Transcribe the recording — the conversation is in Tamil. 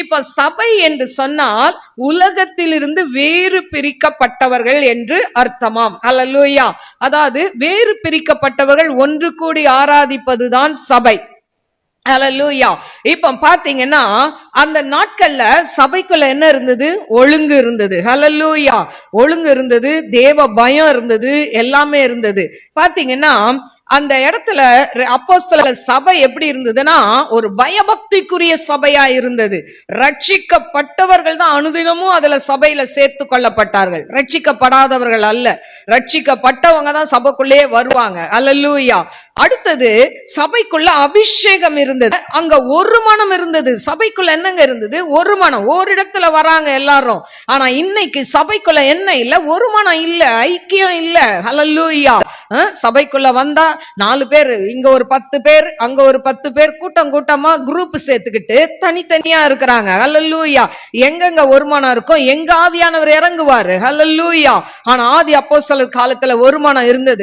இப்ப சபை என்று சொன்னால் உலகத்திலிருந்து வேறு பிரிக்கப்பட்டவர்கள் என்று அர்த்தமாம். அல்லேலூயா. அதாவது வேறு பிரிக்கப்பட்டவர்கள் ஒன்று கூடி ஆராதிப்பதுதான் சபை. அல்லேலூயா. இப்ப பாத்தீங்கன்னா அந்த நாட்கள்ல சபைக்குள்ள என்ன இருந்தது? ஒழுங்கு இருந்தது. அல்லேலூயா. ஒழுங்கு இருந்தது, தேவ பயம் இருந்தது, எல்லாமே இருந்தது. பாத்தீங்கன்னா அந்த இடத்துல அப்போஸ்தலர் சபை எப்படி இருந்ததுன்னா ஒரு பயபக்திக்குரிய சபையா இருந்தது. ரட்சிக்கப்பட்டவர்கள் தான் அனுதினமும் அதுல சபையில சேர்த்து கொள்ளப்பட்டார்கள், ரட்சிக்கப்படாதவர்கள் அல்ல. ரட்சிக்கப்பட்டவங்க தான் சபைக்குள்ளே வருவாங்க. அல்லேலூயா. அடுத்தது சபைக்குள்ள அபிஷேகம் இருந்தது. அங்க ஒரு மனம் இருந்தது. சபைக்குள்ள என்னங்க இருந்தது? ஒரு மனம். ஓரிடத்துல வராங்க எல்லாரும். ஆனா இன்னைக்கு சபைக்குள்ள என்ன இல்ல? ஒரு மனம் இல்ல, ஐக்கியம் இல்ல. அல்லேலூயா. சபைக்குள்ள வந்தா 4 பேர், இங்க ஒரு 10 பேர், அங்க ஒரு 10 பேர், கூட்டம் கூட்டமா குரூப் சேர்த்துக்கிட்டு தனித்தனியா இருக்கிறாங்க. அல்லேலூயா. எங்கெங்க ஒரு மனம் இருக்கும்? எங்க ஆவியானவர் இறங்குவாரு. அல்லேலூயா. ஆனா ஆதி அப்போஸ்தலர் காலத்துல ஒரு மனம் இருந்தது.